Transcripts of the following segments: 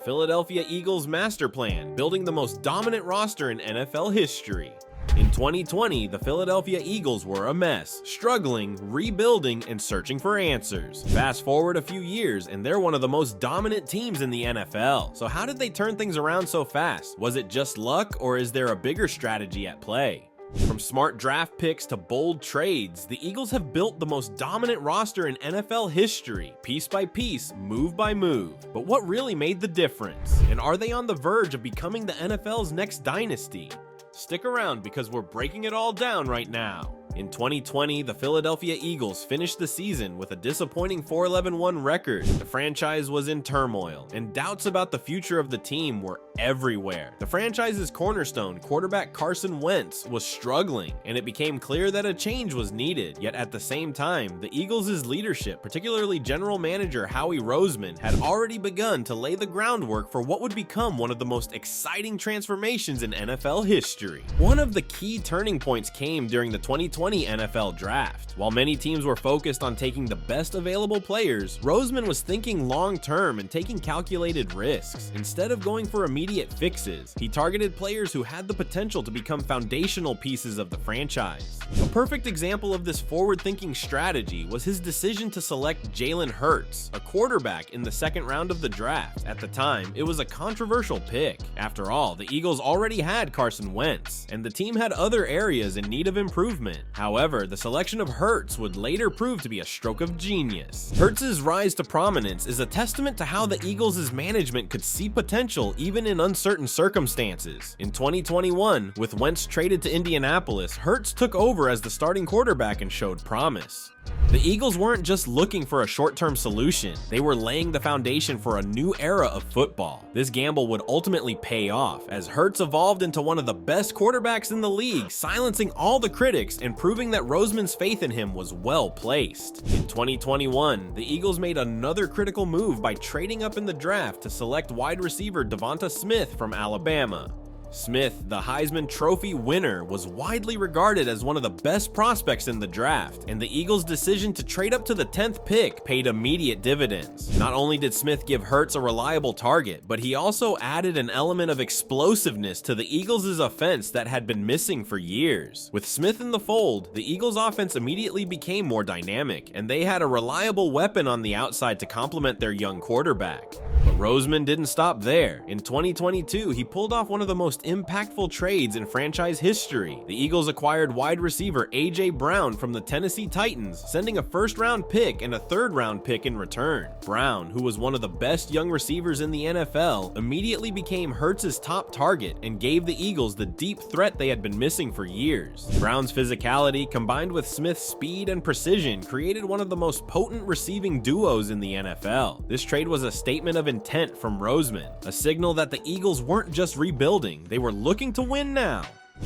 Philadelphia Eagles master plan, building the most dominant roster in NFL history. In 2020, the Philadelphia Eagles were a mess, struggling, rebuilding, and searching for answers. Fast forward a few years, and they're one of the most dominant teams in the NFL. So how did they turn things around so fast? Was it just luck, or is there a bigger strategy at play? From smart draft picks to bold trades, the Eagles have built the most dominant roster in NFL history, piece by piece, move by move. But what really made the difference? And are they on the verge of becoming the NFL's next dynasty? Stick around because we're breaking it all down right now. In 2020, the Philadelphia Eagles finished the season with a disappointing 4-11-1 record. The franchise was in turmoil, and doubts about the future of the team were everywhere. The franchise's cornerstone, quarterback Carson Wentz, was struggling, and it became clear that a change was needed. Yet at the same time, the Eagles' leadership, particularly general manager Howie Roseman, had already begun to lay the groundwork for what would become one of the most exciting transformations in NFL history. One of the key turning points came during the 2020 NFL draft. While many teams were focused on taking the best available players, Roseman was thinking long-term and taking calculated risks. Instead of going for immediate fixes, he targeted players who had the potential to become foundational pieces of the franchise. A perfect example of this forward-thinking strategy was his decision to select Jalen Hurts, a quarterback, in the second round of the draft. At the time, it was a controversial pick. After all, the Eagles already had Carson Wentz, and the team had other areas in need of improvement. However, the selection of Hurts would later prove to be a stroke of genius. Hurts' rise to prominence is a testament to how the Eagles' management could see potential even in uncertain circumstances. In 2021, with Wentz traded to Indianapolis, Hurts took over as the starting quarterback and showed promise. The Eagles weren't just looking for a short-term solution, they were laying the foundation for a new era of football. This gamble would ultimately pay off, as Hurts evolved into one of the best quarterbacks in the league, silencing all the critics and proving that Roseman's faith in him was well placed. In 2021, the Eagles made another critical move by trading up in the draft to select wide receiver Devonta Smith from Alabama. Smith, the Heisman Trophy winner, was widely regarded as one of the best prospects in the draft, and the Eagles' decision to trade up to the 10th pick paid immediate dividends. Not only did Smith give Hurts a reliable target, but he also added an element of explosiveness to the Eagles' offense that had been missing for years. With Smith in the fold, the Eagles' offense immediately became more dynamic, and they had a reliable weapon on the outside to complement their young quarterback. But Roseman didn't stop there. In 2022, he pulled off one of the most impactful trades in franchise history. The Eagles acquired wide receiver A.J. Brown from the Tennessee Titans, sending a first-round pick and a third-round pick in return. Brown, who was one of the best young receivers in the NFL, immediately became Hurts' top target and gave the Eagles the deep threat they had been missing for years. Brown's physicality, combined with Smith's speed and precision, created one of the most potent receiving duos in the NFL. This trade was a statement of intent from Roseman, a signal that the Eagles weren't just rebuilding, they were looking to win now.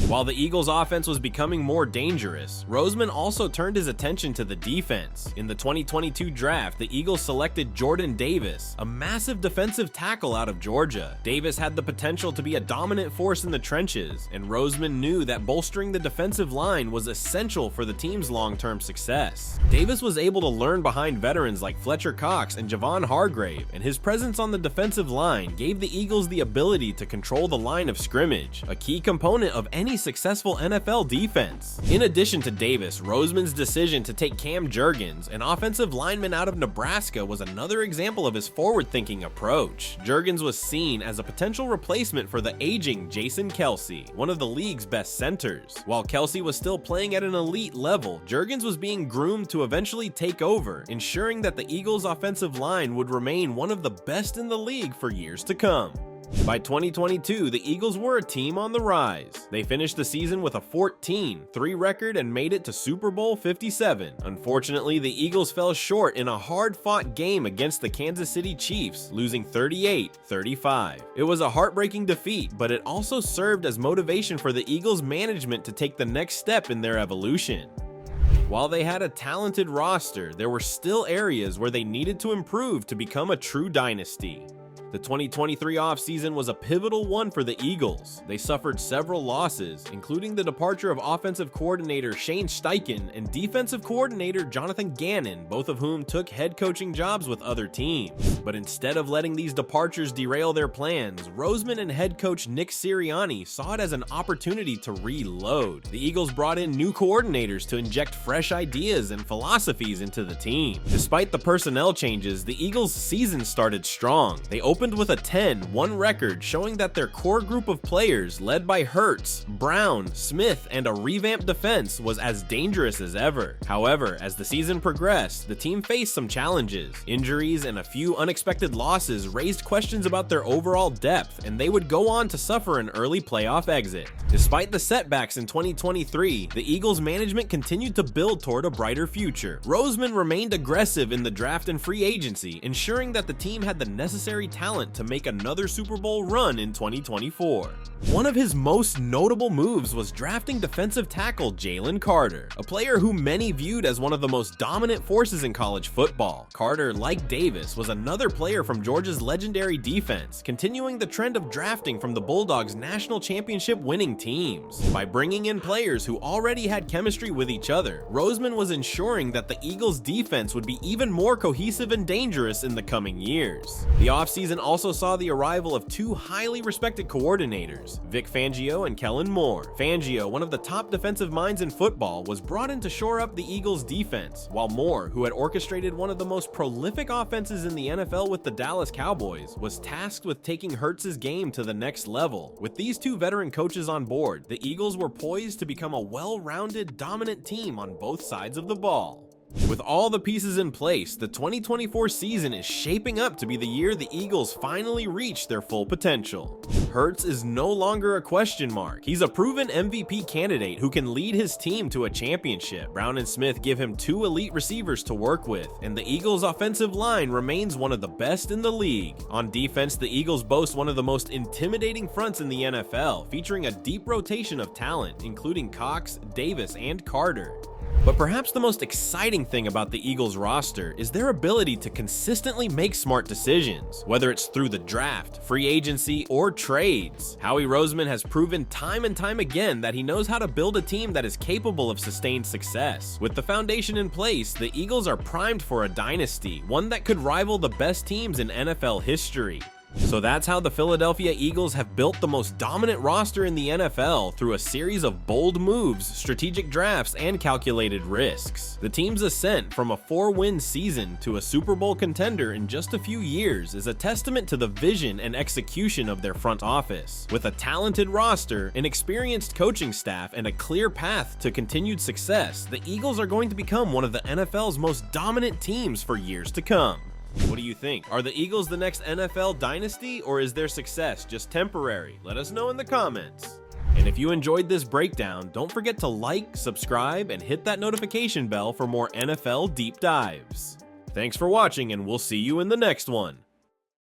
While the Eagles' offense was becoming more dangerous, Roseman also turned his attention to the defense. In the 2022 draft, the Eagles selected Jordan Davis, a massive defensive tackle out of Georgia. Davis had the potential to be a dominant force in the trenches, and Roseman knew that bolstering the defensive line was essential for the team's long-term success. Davis was able to learn behind veterans like Fletcher Cox and Javon Hargrave, and his presence on the defensive line gave the Eagles the ability to control the line of scrimmage, a key component of any successful NFL defense. In addition to Davis, Roseman's decision to take Cam Jurgens, an offensive lineman out of Nebraska, was another example of his forward-thinking approach. Jurgens was seen as a potential replacement for the aging Jason Kelce, one of the league's best centers. While Kelce was still playing at an elite level, Jurgens was being groomed to eventually take over, ensuring that the Eagles' offensive line would remain one of the best in the league for years to come. By 2022, the Eagles were a team on the rise. They finished the season with a 14-3 record and made it to Super Bowl 57. Unfortunately, the Eagles fell short in a hard-fought game against the Kansas City Chiefs, losing 38-35. It was a heartbreaking defeat, but it also served as motivation for the Eagles management to take the next step in their evolution. While they had a talented roster, there were still areas where they needed to improve to become a true dynasty. The 2023 offseason was a pivotal one for the Eagles. They suffered several losses, including the departure of offensive coordinator Shane Steichen and defensive coordinator Jonathan Gannon, both of whom took head coaching jobs with other teams. But instead of letting these departures derail their plans, Roseman and head coach Nick Sirianni saw it as an opportunity to reload. The Eagles brought in new coordinators to inject fresh ideas and philosophies into the team. Despite the personnel changes, the Eagles' season started strong. They opened with a 10-1 record, showing that their core group of players, led by Hurts, Brown, Smith, and a revamped defense, was as dangerous as ever. However, as the season progressed, the team faced some challenges. Injuries and a few unexpected losses raised questions about their overall depth, and they would go on to suffer an early playoff exit. Despite the setbacks in 2023, the Eagles management continued to build toward a brighter future. Roseman remained aggressive in the draft and free agency, ensuring that the team had the necessary talent to make another Super Bowl run in 2024. One of his most notable moves was drafting defensive tackle Jalen Carter, a player who many viewed as one of the most dominant forces in college football. Carter, like Davis, was another player from Georgia's legendary defense, continuing the trend of drafting from the Bulldogs' national championship winning teams. By bringing in players who already had chemistry with each other, Roseman was ensuring that the Eagles' defense would be even more cohesive and dangerous in the coming years. The offseason also saw the arrival of two highly respected coordinators, Vic Fangio and Kellen Moore. Fangio, one of the top defensive minds in football, was brought in to shore up the Eagles' defense, while Moore, who had orchestrated one of the most prolific offenses in the NFL with the Dallas Cowboys, was tasked with taking Hurts' game to the next level. With these two veteran coaches on board, the Eagles were poised to become a well-rounded, dominant team on both sides of the ball. With all the pieces in place, the 2024 season is shaping up to be the year the Eagles finally reach their full potential. Hurts is no longer a question mark. He's a proven MVP candidate who can lead his team to a championship. Brown and Smith give him two elite receivers to work with, and the Eagles' offensive line remains one of the best in the league. On defense, the Eagles boast one of the most intimidating fronts in the NFL, featuring a deep rotation of talent, including Cox, Davis, and Carter. But perhaps the most exciting thing about the Eagles roster is their ability to consistently make smart decisions, whether it's through the draft, free agency, or trades. Howie Roseman has proven time and time again that he knows how to build a team that is capable of sustained success. With the foundation in place, the Eagles are primed for a dynasty, one that could rival the best teams in NFL history. So that's how the Philadelphia Eagles have built the most dominant roster in the NFL through a series of bold moves, strategic drafts, and calculated risks. The team's ascent from a 4-win season to a Super Bowl contender in just a few years is a testament to the vision and execution of their front office. With a talented roster, an experienced coaching staff, and a clear path to continued success, the Eagles are going to become one of the NFL's most dominant teams for years to come. What do you think? Are the Eagles the next NFL dynasty, or is their success just temporary? Let us know in the comments. And if you enjoyed this breakdown, don't forget to like, subscribe, and hit that notification bell for more NFL deep dives. Thanks for watching, and we'll see you in the next one.